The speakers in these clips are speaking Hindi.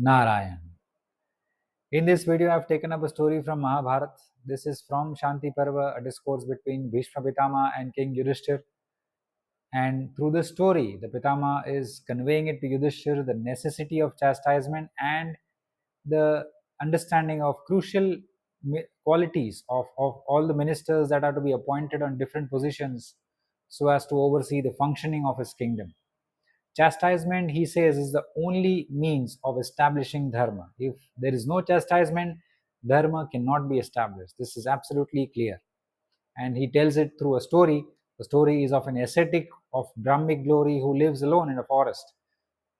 Narayan. In this video, I have taken up a story from Mahabharata. This is from Shanti Parva, a discourse between Bhishma Pitama and King Yudhishthir. And through this story, the Pitama is conveying it to Yudhishthir the necessity of chastisement and the understanding of crucial qualities of all the ministers that are to be appointed on different positions so as to oversee the functioning of his kingdom. Chastisement, he says, is the only means of establishing dharma. If there is no chastisement, dharma cannot be established. This is absolutely clear. And he tells it through a story. The story is of an ascetic of Brahmic glory who lives alone in a forest.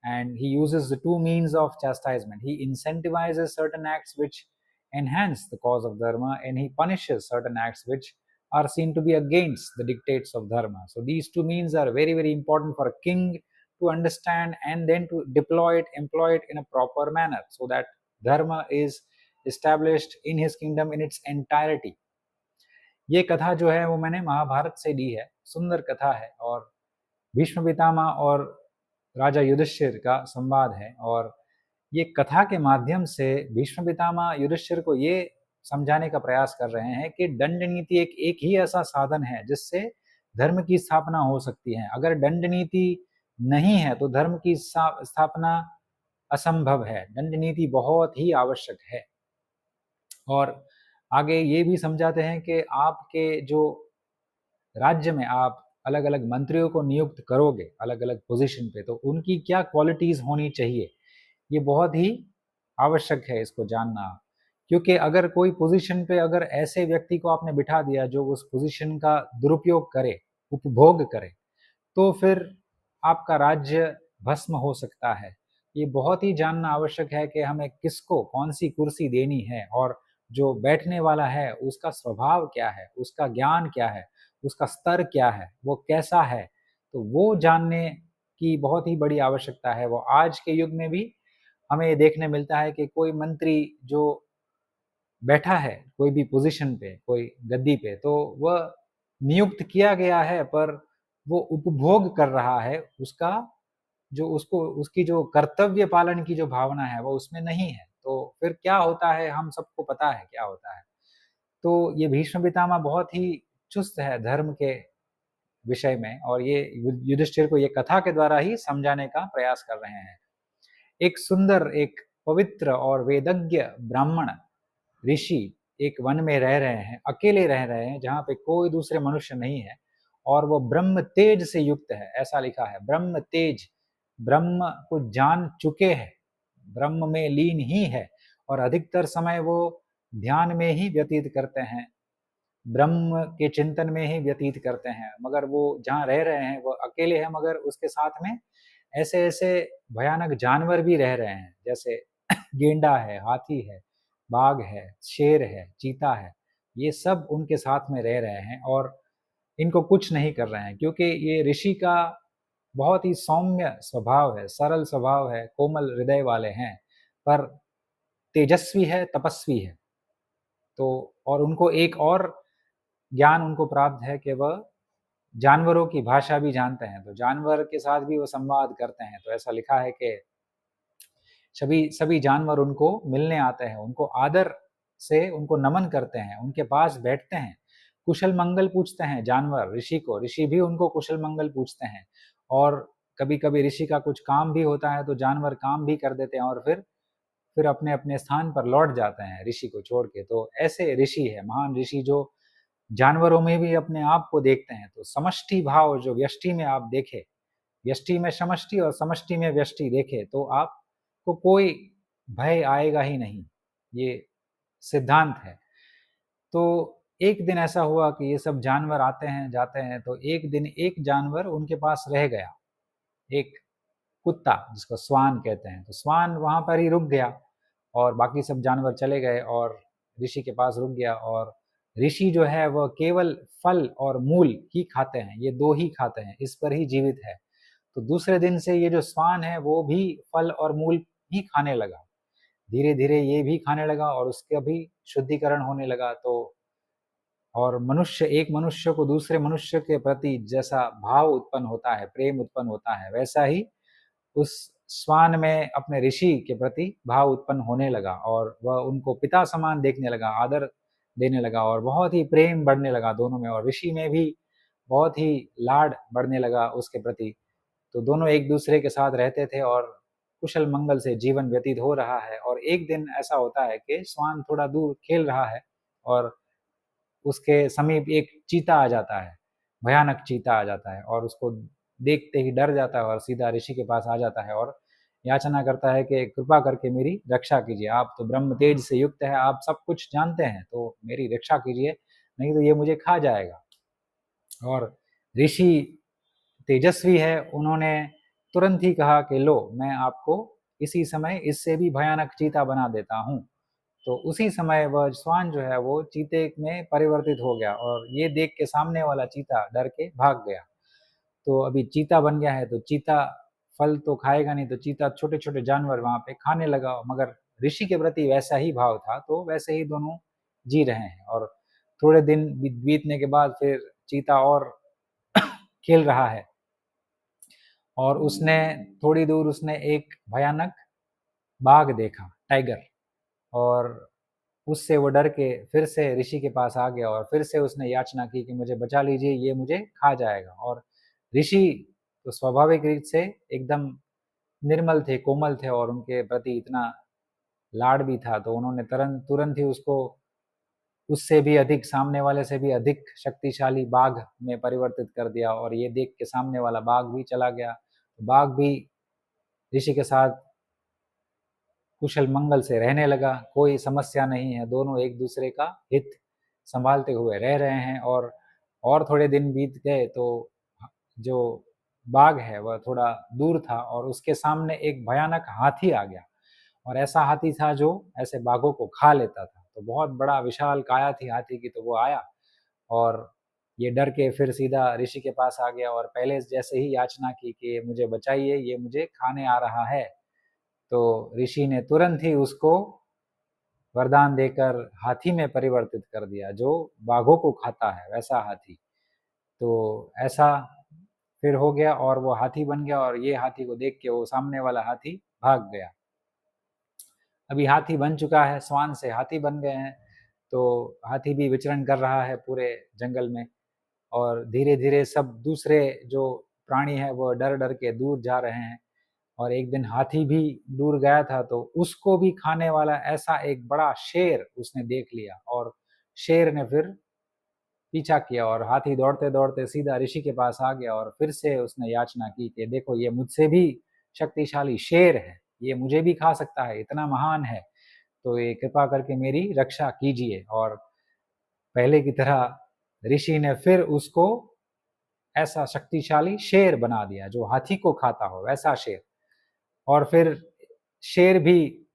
And he uses the two means of chastisement. He incentivizes certain acts which enhance the cause of dharma, and he punishes certain acts which are seen to be against the dictates of dharma. So these two means are very, very important for a king to understand and then to deploy it, employ it in a proper manner so that dharma is established in his kingdom in its entirety. ये कथा जो है वो मैंने महाभारत से ली है, सुंदर कथा है और भीष्म पितामह और राजा युधिष्ठिर का संवाद है। और ये कथा के माध्यम से भीष्म पितामह युधिष्ठिर को ये समझाने का प्रयास कर रहे हैं कि दंड नीति एक ही ऐसा साधन है जिससे धर्म की स्थापना हो सकती है। अगर दंड नीति नहीं है तो धर्म की स्थापना असंभव है। दंड नीति बहुत ही आवश्यक है। और आगे ये भी समझाते हैं कि आपके जो राज्य में आप अलग अलग मंत्रियों को नियुक्त करोगे अलग अलग पोजीशन पे, तो उनकी क्या क्वालिटीज होनी चाहिए, ये बहुत ही आवश्यक है इसको जानना। क्योंकि अगर कोई पोजीशन पे अगर ऐसे व्यक्ति को आपने बिठा दिया जो उस पोजीशन का दुरुपयोग करे, उपभोग करे, तो फिर आपका राज्य भस्म हो सकता है। ये बहुत ही जानना आवश्यक है कि हमें किसको कौन सी कुर्सी देनी है और जो बैठने वाला है उसका स्वभाव क्या है, उसका ज्ञान क्या है, उसका स्तर क्या है, वो कैसा है। तो वो जानने की बहुत ही बड़ी आवश्यकता है। वो आज के युग में भी हमें ये देखने मिलता है कि कोई मंत्री जो बैठा है कोई भी पोजीशन पे, कोई गद्दी पे, तो वह नियुक्त किया गया है पर वो उपभोग कर रहा है, उसका जो उसको उसकी जो कर्तव्य पालन की जो भावना है वो उसमें नहीं है। तो फिर क्या होता है हम सबको पता है क्या होता है। तो ये भीष्म पितामह बहुत ही चुस्त है धर्म के विषय में और ये युधिष्ठिर को ये कथा के द्वारा ही समझाने का प्रयास कर रहे हैं। एक सुंदर, एक पवित्र और वेदज्ञ ब्राह्मण ऋषि एक वन में रह रहे हैं, अकेले रह रहे हैं जहाँ पे कोई दूसरे मनुष्य नहीं है और वो ब्रह्म तेज से युक्त है। ऐसा लिखा है, ब्रह्म तेज, ब्रह्म को जान चुके हैं, ब्रह्म में लीन ही है और अधिकतर समय वो ध्यान में ही व्यतीत करते हैं, ब्रह्म के चिंतन में ही व्यतीत करते हैं। मगर वो जहाँ रह रहे हैं वो अकेले हैं, मगर उसके साथ में ऐसे ऐसे भयानक जानवर भी रह रहे हैं, जैसे गेंडा है, हाथी है, बाघ है, शेर है, चीता है। ये सब उनके साथ में रह रहे हैं और इनको कुछ नहीं कर रहे हैं क्योंकि ये ऋषि का बहुत ही सौम्य स्वभाव है, सरल स्वभाव है, कोमल हृदय वाले हैं, पर तेजस्वी है, तपस्वी है। तो और उनको एक और ज्ञान उनको प्राप्त है कि वह जानवरों की भाषा भी जानते हैं, तो जानवर के साथ भी वो संवाद करते हैं। तो ऐसा लिखा है कि सभी सभी जानवर उनको मिलने आते हैं, उनको आदर से उनको नमन करते हैं, उनके पास बैठते हैं, कुशल मंगल पूछते हैं जानवर ऋषि को, ऋषि भी उनको कुशल मंगल पूछते हैं। और कभी कभी ऋषि का कुछ काम भी होता है तो जानवर काम भी कर देते हैं और फिर अपने अपने स्थान पर लौट जाते हैं ऋषि को छोड़ के। तो ऐसे ऋषि है, महान ऋषि, जो जानवरों में भी अपने आप को देखते हैं। तो समष्टि भाव जो व्यष्टि में आप देखे, व्यष्टि में समष्टि और समष्टि में व्यष्टि देखे, तो आपको कोई भय आएगा ही नहीं, ये सिद्धांत है। तो एक दिन ऐसा हुआ कि ये सब जानवर आते हैं जाते हैं, तो एक दिन एक जानवर उनके पास रह गया, एक कुत्ता जिसको स्वान कहते हैं। तो स्वान वहां पर ही रुक गया और बाकी सब जानवर चले गए और ऋषि के पास रुक गया। और ऋषि जो है वह केवल फल और मूल ही खाते हैं, ये दो ही खाते हैं, इस पर ही जीवित है। तो दूसरे दिन से ये जो स्वान है वो भी फल और मूल ही खाने लगा, धीरे धीरे ये भी खाने लगा और उसका भी शुद्धिकरण होने लगा। तो और मनुष्य, एक मनुष्य को दूसरे मनुष्य के प्रति जैसा भाव उत्पन्न होता है, प्रेम उत्पन्न होता है, वैसा ही उस श्वान में अपने ऋषि के प्रति भाव उत्पन्न होने लगा और वह उनको पिता समान देखने लगा, आदर देने लगा और बहुत ही प्रेम बढ़ने लगा दोनों में, और ऋषि में भी बहुत ही लाड बढ़ने लगा उसके प्रति। तो दोनों एक दूसरे के साथ रहते थे और कुशल मंगल से जीवन व्यतीत हो रहा है। और एक दिन ऐसा होता है कि श्वान थोड़ा दूर खेल रहा है और उसके समीप एक चीता आ जाता है, भयानक चीता आ जाता है और उसको देखते ही डर जाता है और सीधा ऋषि के पास आ जाता है और याचना करता है कि कृपा करके मेरी रक्षा कीजिए, आप तो ब्रह्म तेज से युक्त है, आप सब कुछ जानते हैं, तो मेरी रक्षा कीजिए, नहीं तो ये मुझे खा जाएगा। और ऋषि तेजस्वी है, उन्होंने तुरंत ही कहा कि लो, मैं आपको इसी समय इससे भी भयानक चीता बना देता हूँ। तो उसी समय वह श्वान जो है वो चीते में परिवर्तित हो गया और ये देख के सामने वाला चीता डर के भाग गया। तो अभी चीता बन गया है तो चीता फल तो खाएगा नहीं, तो चीता छोटे छोटे जानवर वहां पे खाने लगा, मगर ऋषि के प्रति वैसा ही भाव था, तो वैसे ही दोनों जी रहे हैं। और थोड़े दिन बीतने के बाद फिर चीता और खेल रहा है और उसने थोड़ी दूर उसने एक भयानक बाघ देखा, टाइगर, और उससे वो डर के फिर से ऋषि के पास आ गया और फिर से उसने याचना की कि मुझे बचा लीजिए, ये मुझे खा जाएगा। और ऋषि तो स्वाभाविक रूप से एकदम निर्मल थे, कोमल थे और उनके प्रति इतना लाड भी था, तो उन्होंने तुरंत तुरंत ही उसको उससे भी अधिक, सामने वाले से भी अधिक शक्तिशाली बाघ में परिवर्तित कर दिया। और ये देख के सामने वाला बाघ भी चला गया। बाघ भी ऋषि के साथ कुशल मंगल से रहने लगा, कोई समस्या नहीं है, दोनों एक दूसरे का हित संभालते हुए रह रहे हैं। और थोड़े दिन बीत गए तो जो बाघ है वह थोड़ा दूर था और उसके सामने एक भयानक हाथी आ गया, और ऐसा हाथी था जो ऐसे बाघों को खा लेता था। तो बहुत बड़ा विशाल काया थी हाथी की, तो वो आया और ये डर के फिर सीधा ऋषि के पास आ गया और पहले जैसे ही याचना की कि मुझे बचाइए, ये मुझे खाने आ रहा है। तो ऋषि ने तुरंत ही उसको वरदान देकर हाथी में परिवर्तित कर दिया, जो बाघों को खाता है वैसा हाथी। तो ऐसा फिर हो गया और वो हाथी बन गया, और ये हाथी को देख के वो सामने वाला हाथी भाग गया। अभी हाथी बन चुका है, श्वान से हाथी बन गए हैं, तो हाथी भी विचरण कर रहा है पूरे जंगल में, और धीरे धीरे सब दूसरे जो प्राणी है वो डर डर के दूर जा रहे हैं। और एक दिन हाथी भी दूर गया था, तो उसको भी खाने वाला ऐसा एक बड़ा शेर उसने देख लिया, और शेर ने फिर पीछा किया और हाथी दौड़ते दौड़ते सीधा ऋषि के पास आ गया और फिर से उसने याचना की कि देखो, ये मुझसे भी शक्तिशाली शेर है, ये मुझे भी खा सकता है, इतना महान है, तो ये कृपा करके मेरी रक्षा कीजिए। और पहले की तरह ऋषि ने फिर उसको ऐसा शक्तिशाली शेर बना दिया जो हाथी को खाता हो, वैसा शेर। और फिर शेर भी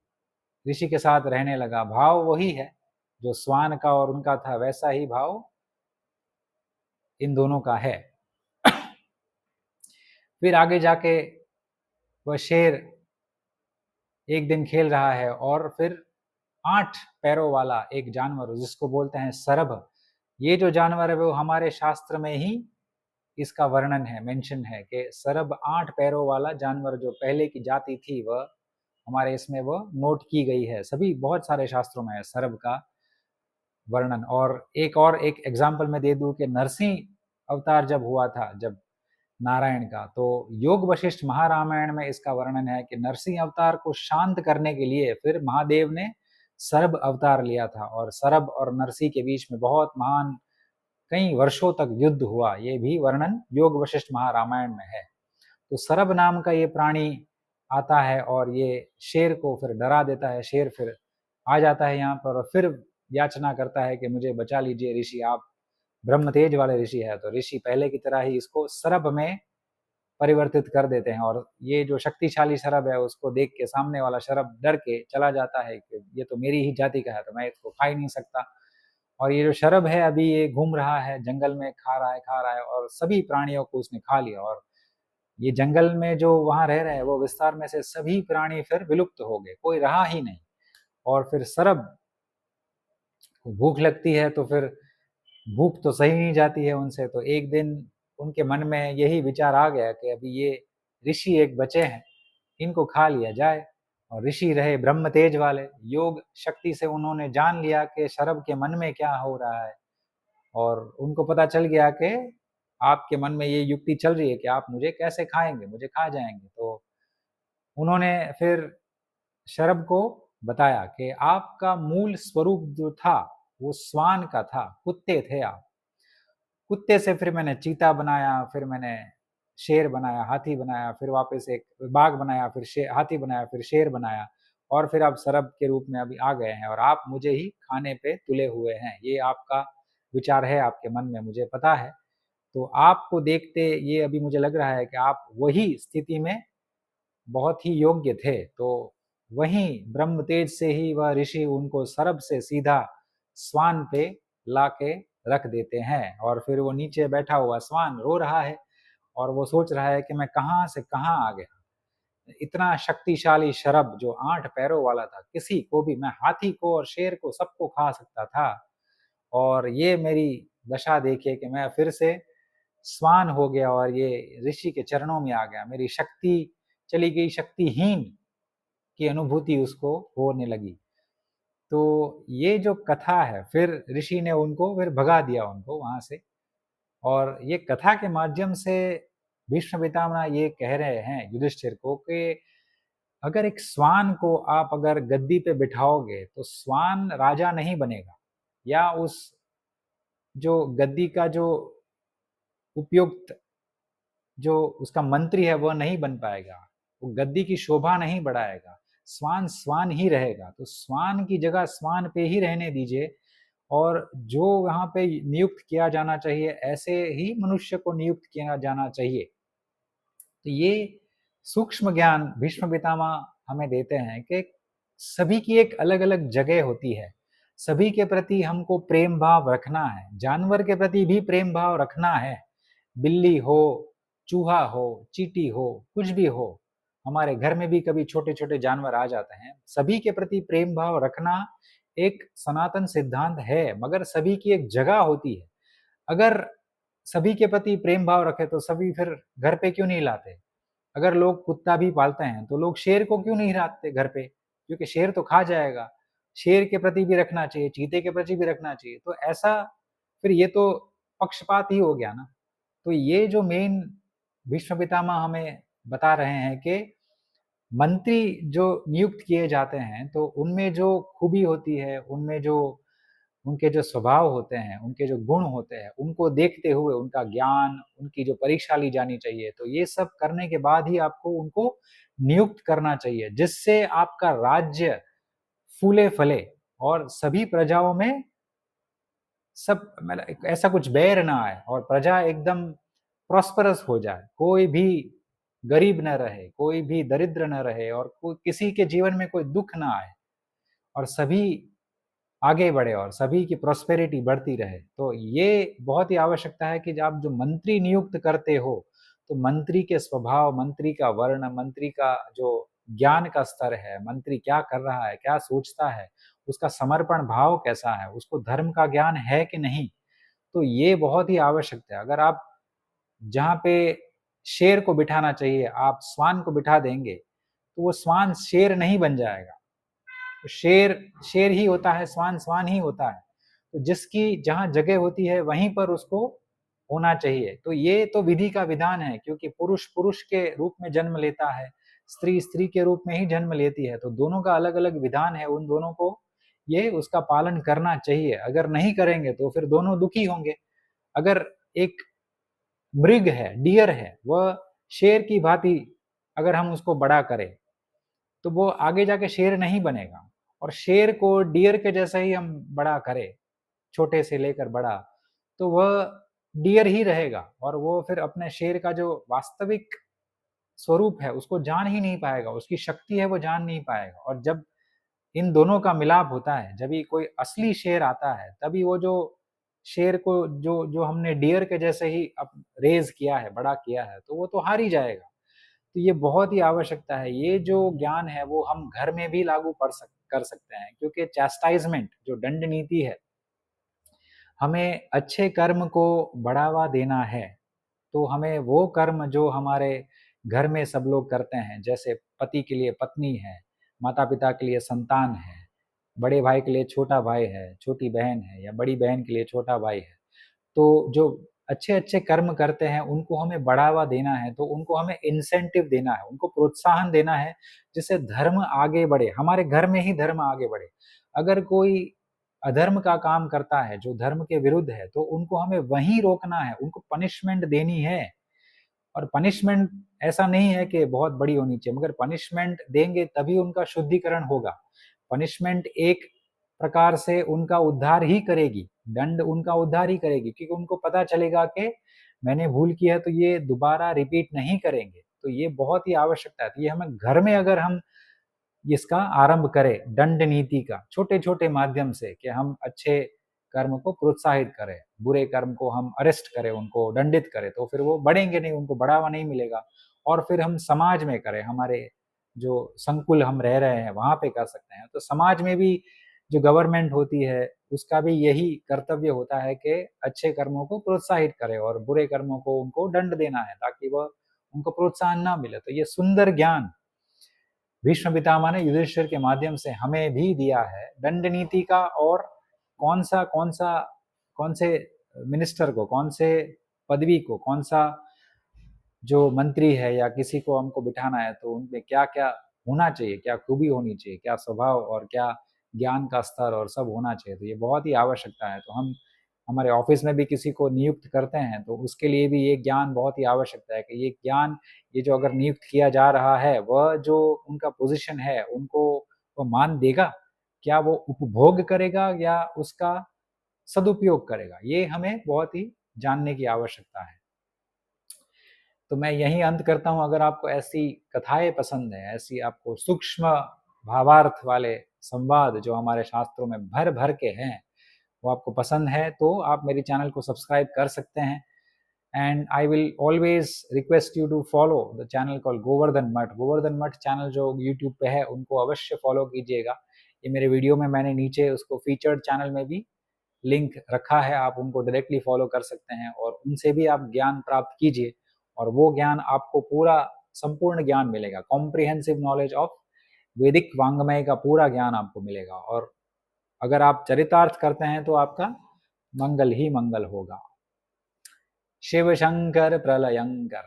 ऋषि के साथ रहने लगा। भाव वही है जो श्वान का और उनका था, वैसा ही भाव इन दोनों का है। फिर आगे जाके वह शेर एक दिन खेल रहा है और फिर 8 पैरों वाला एक जानवर जिसको बोलते हैं सरभ, ये जो जानवर है वो हमारे शास्त्र में ही इसका वर्णन है, मेंशन है कि सरभ 8 पैरों वाला जानवर जो पहले की जाति थी वह हमारे इसमें वह नोट की गई है। सभी बहुत सारे शास्त्रों में है सरभ का वर्णन। और एक एग्जाम्पल मैं दे दूं कि नरसिंह अवतार जब हुआ था, जब नारायण का, तो योग वशिष्ठ महारामायण में इसका वर्णन है कि नरसिंह अवतार को शांत करने के लिए फिर महादेव ने सरभ अवतार लिया था, और सरभ और नरसिंह के बीच में बहुत महान कई वर्षों तक युद्ध हुआ। ये भी वर्णन योग वशिष्ठ महारामायण में है। तो सरभ नाम का ये प्राणी आता है और ये शेर को फिर डरा देता है। शेर फिर आ जाता है यहाँ पर और फिर याचना करता है कि मुझे बचा लीजिए ऋषि, आप ब्रह्म तेज वाले ऋषि है। तो ऋषि पहले की तरह ही इसको सरभ में परिवर्तित कर देते हैं, और ये जो शक्तिशाली शरभ है उसको देख के सामने वाला शरभ डर के चला जाता है कि ये तो मेरी ही जाति का है, तो मैं इसको खा ही नहीं सकता। और ये जो शरभ है अभी ये घूम रहा है जंगल में, खा रहा है और सभी प्राणियों को उसने खा लिया। और ये जंगल में जो वहां रह रहे हैं वो विस्तार में से सभी प्राणी फिर विलुप्त हो गए, कोई रहा ही नहीं। और फिर शरभ को भूख लगती है, तो फिर भूख तो सही नहीं जाती है उनसे। तो एक दिन उनके मन में यही विचार आ गया कि अभी ये ऋषि एक बचे हैं, इनको खा लिया जाए। और ऋषि रहे ब्रह्म तेज वाले, योग शक्ति से उन्होंने जान लिया कि शरभ के मन में क्या हो रहा है, और उनको पता चल गया कि आपके मन में ये युक्ति चल रही है कि आप मुझे कैसे खाएंगे, मुझे खा जाएंगे। तो उन्होंने फिर शरभ को बताया कि आपका मूल स्वरूप जो था वो श्वान का था, कुत्ते थे आप। कुत्ते से फिर मैंने चीता बनाया, फिर मैंने शेर बनाया, हाथी बनाया, फिर वापस एक बाघ बनाया, फिर हाथी बनाया, फिर शेर बनाया, और फिर आप शरभ के रूप में अभी आ गए हैं और आप मुझे ही खाने पे तुले हुए हैं। ये आपका विचार है आपके मन में, मुझे पता है। तो आपको देखते ये अभी मुझे लग रहा है कि आप वही स्थिति में बहुत ही योग्य थे। तो वहीं ब्रह्म तेज से ही वह ऋषि उनको शरभ से सीधा स्वान पे लाके रख देते हैं, और फिर वो नीचे बैठा हुआ स्वान रो रहा है और वो सोच रहा है कि मैं कहाँ से कहाँ आ गया। इतना शक्तिशाली शरभ जो 8 पैरों वाला था, किसी को भी, मैं हाथी को और शेर को सबको खा सकता था, और ये मेरी दशा देखिए कि मैं फिर से स्वान हो गया और ये ऋषि के चरणों में आ गया। मेरी शक्ति चली गई, शक्तिहीन की अनुभूति उसको होने लगी। तो ये जो कथा है, फिर ऋषि ने उनको फिर भगा दिया उनको वहां से। और ये कथा के माध्यम से भीष्म पितामह ये कह रहे हैं युधिष्ठिर को कि अगर एक श्वान को आप अगर गद्दी पे बिठाओगे तो श्वान राजा नहीं बनेगा, या उस जो गद्दी का जो उपयुक्त जो उसका मंत्री है वह नहीं बन पाएगा, वो गद्दी की शोभा नहीं बढ़ाएगा। श्वान श्वान ही रहेगा। तो श्वान की जगह श्वान पे ही रहने दीजिए, और जो वहां पे नियुक्त किया जाना चाहिए ऐसे ही मनुष्य को नियुक्त किया जाना चाहिए। तो ये सूक्ष्म ज्ञान भीष्म पितामह हमें देते हैं कि सभी की एक अलग अलग जगह होती है, सभी के प्रति हमको प्रेम भाव रखना है, जानवर के प्रति भी प्रेम भाव रखना है। बिल्ली हो, चूहा हो, चींटी हो, कुछ भी हो, हमारे घर में भी कभी छोटे छोटे जानवर आ जाते हैं, सभी के प्रति प्रेम भाव रखना एक सनातन सिद्धांत है, मगर सभी की एक जगह होती है। अगर सभी के प्रति प्रेम भाव रखे तो सभी फिर घर पे क्यों नहीं लाते? अगर लोग कुत्ता भी पालते हैं तो लोग शेर को क्यों नहीं रखते घर पे? क्योंकि शेर तो खा जाएगा। शेर के प्रति भी रखना चाहिए, चीते के प्रति भी रखना चाहिए। तो ऐसा फिर ये तो पक्षपात ही हो गया ना। तो ये जो मेन भीष्म पितामह हमें बता रहे हैं कि मंत्री जो नियुक्त किए जाते हैं तो उनमें जो खूबी होती है, उनमें जो उनके जो स्वभाव होते हैं, उनके जो गुण होते हैं, उनको देखते हुए उनका ज्ञान, उनकी जो परीक्षा ली जानी चाहिए, तो ये सब करने के बाद ही आपको उनको नियुक्त करना चाहिए, जिससे आपका राज्य फूले-फले और सभी प्रजाओं में सब मतलब ऐसा कुछ बैर ना आए और प्रजा एकदम प्रॉस्परस हो जाए। कोई भी गरीब न रहे, कोई भी दरिद्र न रहे, और कोई किसी के जीवन में कोई दुःख ना आए, और सभी आगे बढ़े और सभी की प्रॉस्पेरिटी बढ़ती रहे। तो ये बहुत ही आवश्यकता है कि आप जो मंत्री नियुक्त करते हो, तो मंत्री के स्वभाव, मंत्री का वर्ण, मंत्री का जो ज्ञान का स्तर है, मंत्री क्या कर रहा है, क्या सोचता है, उसका समर्पण भाव कैसा है, उसको धर्म का ज्ञान है कि नहीं, तो ये बहुत ही आवश्यक है। अगर आप जहाँ पे शेर को बिठाना चाहिए, आप श्वान को बिठा देंगे, तो वो श्वान शेर नहीं बन जाएगा। तो शेर शेर ही होता है, श्वान श्वान ही होता है। तो जिसकी जहाँ जगह होती है वहीं पर उसको होना चाहिए। तो ये तो विधि का विधान है, क्योंकि पुरुष पुरुष के रूप में जन्म लेता है, स्त्री स्त्री के रूप में ही जन्म लेती है। तो दोनों का अलग अलग विधान है, उन दोनों को ये उसका पालन करना चाहिए। अगर नहीं करेंगे तो फिर दोनों दुखी होंगे। अगर एक मृग है, डियर है, वह शेर की भांति अगर हम उसको बड़ा करें, तो वो आगे जाके शेर नहीं बनेगा। और शेर को डियर के जैसा ही हम बड़ा करें, छोटे से लेकर बड़ा, तो वह डियर ही रहेगा, और वो फिर अपने शेर का जो वास्तविक स्वरूप है उसको जान ही नहीं पाएगा, उसकी शक्ति है वो जान नहीं पाएगा। और जब इन दोनों का मिलाप होता है, जब भी कोई असली शेर आता है, तभी वो जो शेर को जो जो हमने डियर के जैसे ही रेज किया है, बड़ा किया है, तो वो तो हार ही जाएगा। तो ये बहुत ही आवश्यकता है। ये जो ज्ञान है वो हम घर में भी लागू कर सकते हैं, क्योंकि चैस्टाइजमेंट जो दंड नीति है, हमें अच्छे कर्म को बढ़ावा देना है। तो हमें वो कर्म जो हमारे घर में सब लोग करते हैं, जैसे पति के लिए पत्नी है, माता पिता के लिए संतान है, बड़े भाई के लिए छोटा भाई है, छोटी बहन है, या बड़ी बहन के लिए छोटा भाई है। तो जो अच्छे-अच्छे कर्म करते हैं उनको हमें बढ़ावा देना है, तो उनको हमें इंसेंटिव देना है, उनको प्रोत्साहन देना है, जिससे धर्म आगे बढ़े, हमारे घर में ही धर्म आगे बढ़े। अगर कोई अधर्म का काम करता है, जो धर्म के विरुद्ध है, तो उनको हमें वहीं रोकना है, उनको पनिशमेंट देनी है। और पनिशमेंट ऐसा नहीं है कि बहुत बड़ी होनी चाहिए, मगर पनिशमेंट देंगे तभी उनका शुद्धिकरण होगा। पनिशमेंट एक प्रकार से उनका उद्धार ही करेगी, दंड उनका उद्धार ही करेगी, क्योंकि उनको पता चलेगा कि मैंने भूल किया तो ये दोबारा रिपीट नहीं करेंगे। तो ये बहुत ही आवश्यकता है। तो ये हमें घर में अगर हम इसका आरंभ करें, दंड नीति का, छोटे-छोटे माध्यम से, कि हम अच्छे कर्म को प्रोत्साहित करें, बुरे कर्म को हम अरेस्ट करें, उनको दंडित करें, तो फिर वो बढ़ेंगे नहीं, उनको बढ़ावा नहीं मिलेगा। और फिर हम समाज में करें, हमारे जो संकुल हम रह रहे हैं, वहाँ पे कर सकते हैं। तो समाज में भी जो गवर्नमेंट होती है, उसका भी यही कर्तव्य होता है कि अच्छे कर्मों को प्रोत्साहित करे और बुरे कर्मों को उनको दंड देना है, ताकि वह उनको प्रोत्साहन ना मिले। तो ये सुंदर ज्ञान भीष्म पितामह ने युधिष्ठिर के माध्यम से हमें भी दिया है, दंड नीति का। और कौन से मिनिस्टर को, कौन से पदवी को, कौन सा जो मंत्री है या किसी को हमको बिठाना है, तो उनमें क्या क्या होना चाहिए, क्या खूबी होनी चाहिए, क्या स्वभाव और क्या ज्ञान का स्तर और सब होना चाहिए। तो ये बहुत ही आवश्यकता है। तो हम हमारे ऑफिस में भी किसी को नियुक्त करते हैं, तो उसके लिए भी ये ज्ञान बहुत ही आवश्यकता है कि ये ज्ञान, ये जो अगर नियुक्त किया जा रहा है, वह जो उनका पोजीशन है, उनको वो मान देगा, क्या वो उपभोग करेगा या उसका सदुपयोग करेगा, ये हमें बहुत ही जानने की आवश्यकता है। तो मैं यहीं अंत करता हूँ। अगर आपको ऐसी कथाएँ पसंद हैं, ऐसी आपको सूक्ष्म भावार्थ वाले संवाद जो हमारे शास्त्रों में भर-भर के हैं, वो आपको पसंद है, तो आप मेरे चैनल को सब्सक्राइब कर सकते हैं। And I will always request you to follow the channel called Govardhan Math. Govardhan मठ चैनल जो यूट्यूब पे है, उनको अवश्य फॉलो कीजिएगा। ये मेरे वीडियो में मैंने नीचे उसको फीचर्ड चैनल में भी लिंक रखा है, आप उनको डायरेक्टली फॉलो कर सकते हैं और उनसे भी आप ज्ञान प्राप्त कीजिए। और वो ज्ञान आपको पूरा संपूर्ण ज्ञान मिलेगा, कॉम्प्रिहेंसिव नॉलेज ऑफ वैदिक वांग्मय का पूरा ज्ञान आपको मिलेगा। और अगर आप चरितार्थ करते हैं तो आपका मंगल ही मंगल होगा। शिव शंकर प्रलयंकर।